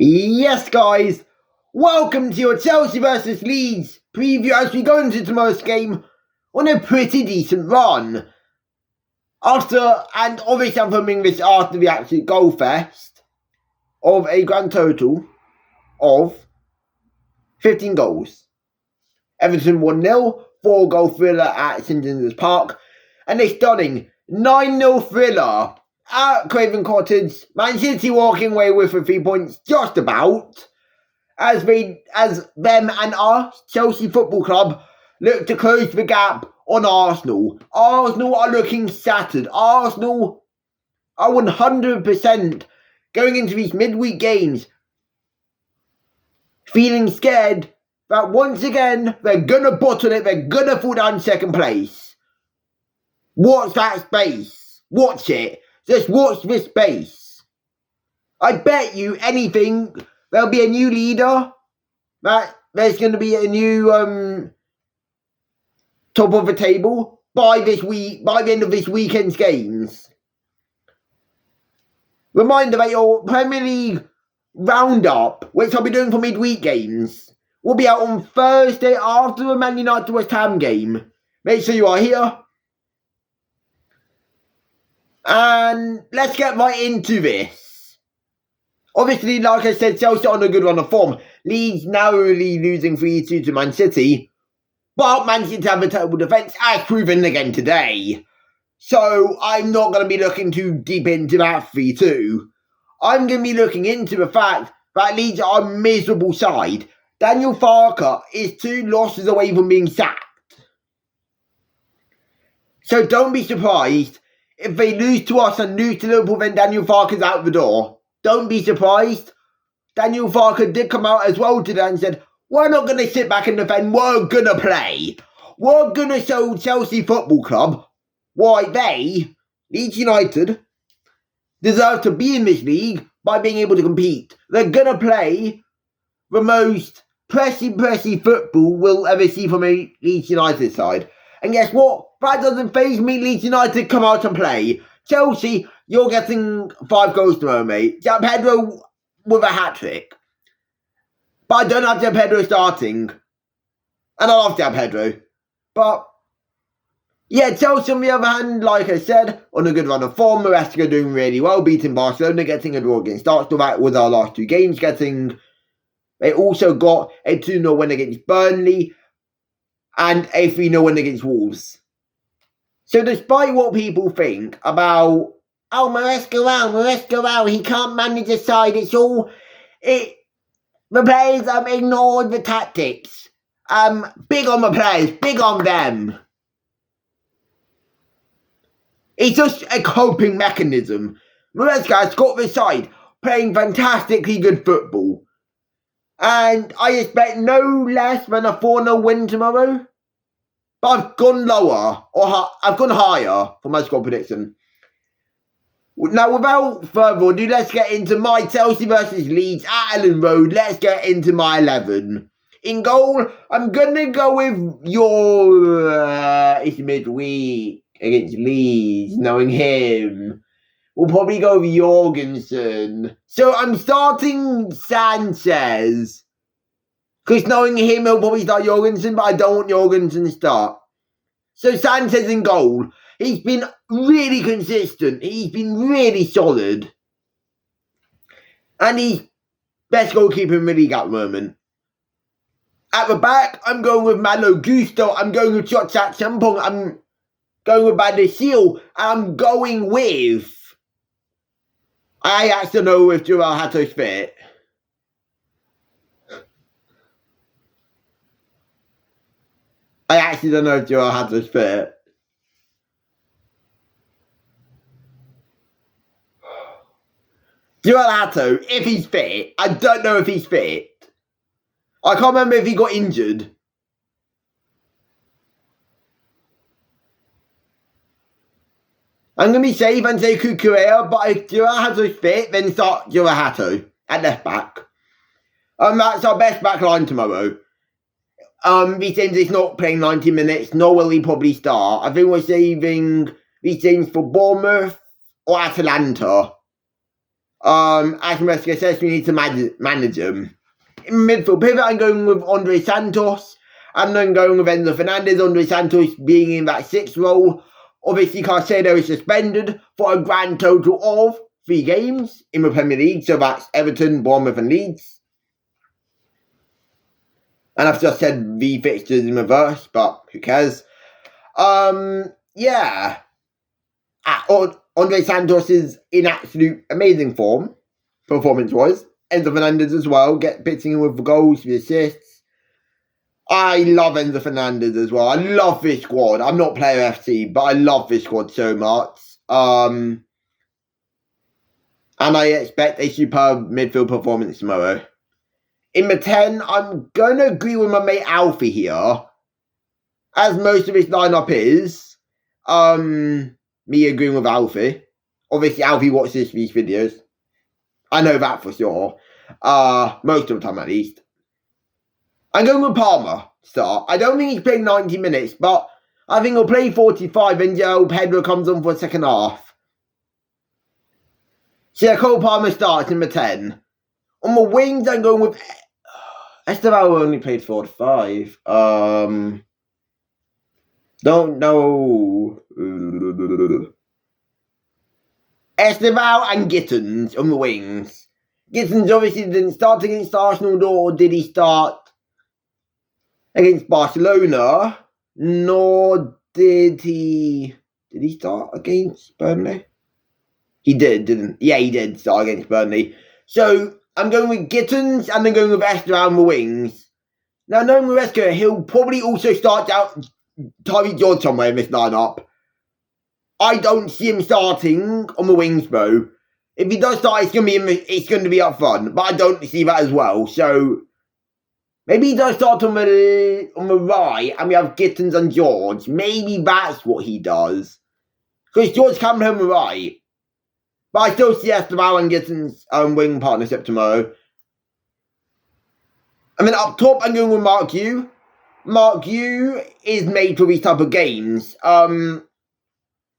Yes, guys, welcome to your Chelsea versus Leeds preview as we go into tomorrow's game on a pretty decent run. And obviously I'm filming this after the absolute goal fest of a grand total of 15 goals. Everton 1-0, 4-goal thriller at St James's Park, and a stunning 9-0 thriller at Craven Cottage. Man City walking away with the 3 points just about, as them and us, Chelsea Football Club, look to close the gap on Arsenal. Arsenal are looking shattered. Arsenal are 100% going into these midweek games feeling scared that once again they're gonna bottle it, they're gonna fall down second place. Watch that space. Watch it. Just watch this space. I bet you anything there'll be a new leader. That there's going to be a new top of the table by the end of this weekend's games. Reminder that your Premier League roundup, which I'll be doing for midweek games, will be out on Thursday after the Man United West Ham game. Make sure you are here. And let's get right into this. Obviously, like I said, Chelsea on a good run of form. Leeds narrowly losing 3-2 to Man City. But Man City have a terrible defence, as proven again today. So I'm not going to be looking too deep into that 3-2. I'm going to be looking into the fact that Leeds are a miserable side. Daniel Farke is 2 losses away from being sacked. So don't be surprised if they lose to us and lose to Liverpool, then Daniel Farke's out the door. Don't be surprised. Daniel Farke did come out as well today and said, we're not going to sit back and defend, we're going to play. We're going to show Chelsea Football Club why they, Leeds United, deserve to be in this league by being able to compete. They're going to play the most pressy football we'll ever see from a Leeds United side. And guess what? That doesn't faze me. Leeds United come out and play. Chelsea, you're getting 5 goals tomorrow, mate. João Pedro with a hat-trick. But I don't have João Pedro starting. And I love João Pedro. But, yeah, Chelsea on the other hand, like I said, on a good run of form. Maresca doing really well, beating Barcelona, getting a draw against Arsenal. That was our last 2 games. They also got a 2-0 win against Burnley and a 3-0 win against Wolves. So despite what people think about, Maresca out, he can't manage a side, the players ignored the tactics. Big on the players, big on them. It's just a coping mechanism. Maresca has got the side playing fantastically good football. And I expect no less than a 4-0 win tomorrow. But I've gone lower, or I've gone higher for my score prediction. Now, without further ado, let's get into my Chelsea versus Leeds at Ellen Road. Let's get into my 11. In goal, I'm going to go with it's midweek against Leeds, knowing him. We'll probably go with Jorgensen. So I'm starting Sanchez. Because knowing him, he'll probably start Jorgensen, but I don't want Jorgensen to start. So Sanchez in goal. He's been really consistent. He's been really solid. And he's best goalkeeper in the league at the moment. At the back, I'm going with Malo Gusto. I'm going with Chotchat Champong. I'm going with Badicil. And I'm going with... I actually don't know if João Hato's fit. I actually don't know if João Hato's fit. João Hato, if he's fit, I don't know if he's fit. I can't remember if he got injured. I'm going to be safe and say Cucurella, but if João Hato's fit, then start João Hato at left back. That's our best back line tomorrow. These games is not playing 90 minutes, nor will he probably start. I think we're saving these games for Bournemouth or Atalanta. As Maresca says, we need to manage them. In midfield pivot, I'm going with Andre Santos. I'm then going with Enzo Fernandez. Andre Santos being in that 6th role. Obviously, Caicedo is suspended for a grand total of 3 games in the Premier League. So that's Everton, Bournemouth and Leeds. And I've just said the fixtures in reverse, but who cares? Yeah. Andre Santos is in absolute amazing form, performance-wise. Enzo Fernandez as well, pitching in with the goals, the assists. I love Enzo Fernandez as well. I love this squad. I'm not player FC, but I love this squad so much. And I expect a superb midfield performance tomorrow. In the 10, I'm going to agree with my mate Alfie here, as most of his lineup is. Me agreeing with Alfie. Obviously, Alfie watches these videos. I know that for sure. Most of the time, at least. I'm going with Palmer to start. I don't think he's playing 90 minutes, but I think he'll play 45 and Joe Pedro comes on for the second half. So yeah, Cole Palmer starts in the 10. On the wings, I'm going with Esteval only played 45. Don't know. Esteval and Gittins on the wings. Gittins obviously didn't start against Arsenal, or did he start against Barcelona? Nor did he... Did he start against Burnley? He did, didn't he? Yeah, he did start against Burnley. So, I'm going with Gittins and then going with Esteval on the wings. Now, knowing Maresca, he'll probably also start out Tyreek George somewhere in this lineup. I don't see him starting on the wings, bro. If he does start, it's going to be up front, but I don't see that as well. So maybe he does start on the right, and we have Gittins and George. Maybe that's what he does, because George can play on the right. But I still see Esteval and Gittins' wing partnership tomorrow. And then up top, I'm going with Mark Yu. Mark Yu is made for these type of games.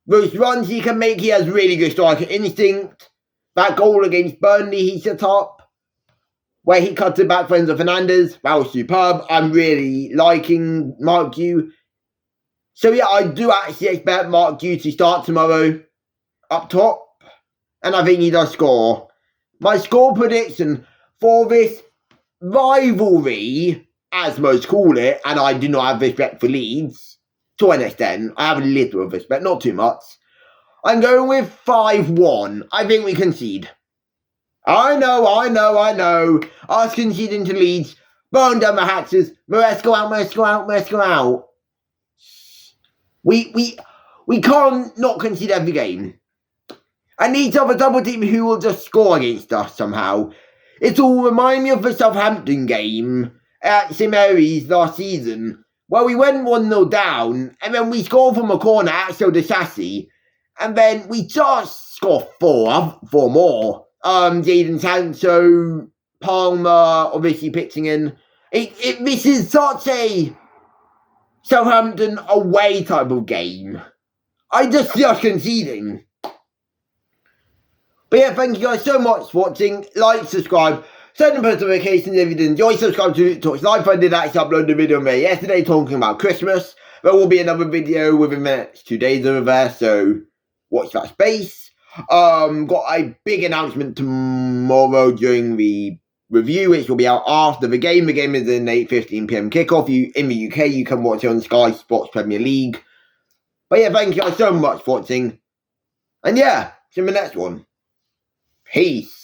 Those runs he can make, he has really good striker instinct. That goal against Burnley he set up, where he cut it back for Enzo Fernandez, that was superb. I'm really liking Mark Yu. So yeah, I do actually expect Mark Yu to start tomorrow up top. And I think he does score. My score prediction for this rivalry, as most call it, and I do not have respect for Leeds, to an extent. I have a little of respect, not too much. I'm going with 5-1. I think we concede. I know. Us conceding to Leeds. Burn down the hatches. Maresca out. We can't not concede every game. I need to have a double team who will just score against us somehow. It will remind me of the Southampton game at St Mary's last season, where we went 1-0 down, and then we scored from a corner at Axel Disasi, and then we just scored four more. Jadon Sancho, Palmer, obviously pitching in. This is such a Southampton away type of game. I just see us conceding. But yeah, thank you guys so much for watching. Like, subscribe, turn on post notifications if you did enjoy. Subscribe to Talks Live. I did actually upload a video yesterday talking about Christmas. There will be another video within the next 2 days over there, so watch that space. Got a big announcement tomorrow during the review, which will be out after the game. The game is an 8:15 PM kickoff. In the UK, you can watch it on Sky Sports Premier League. But yeah, thank you guys so much for watching. And yeah, see you in the next one. Peace.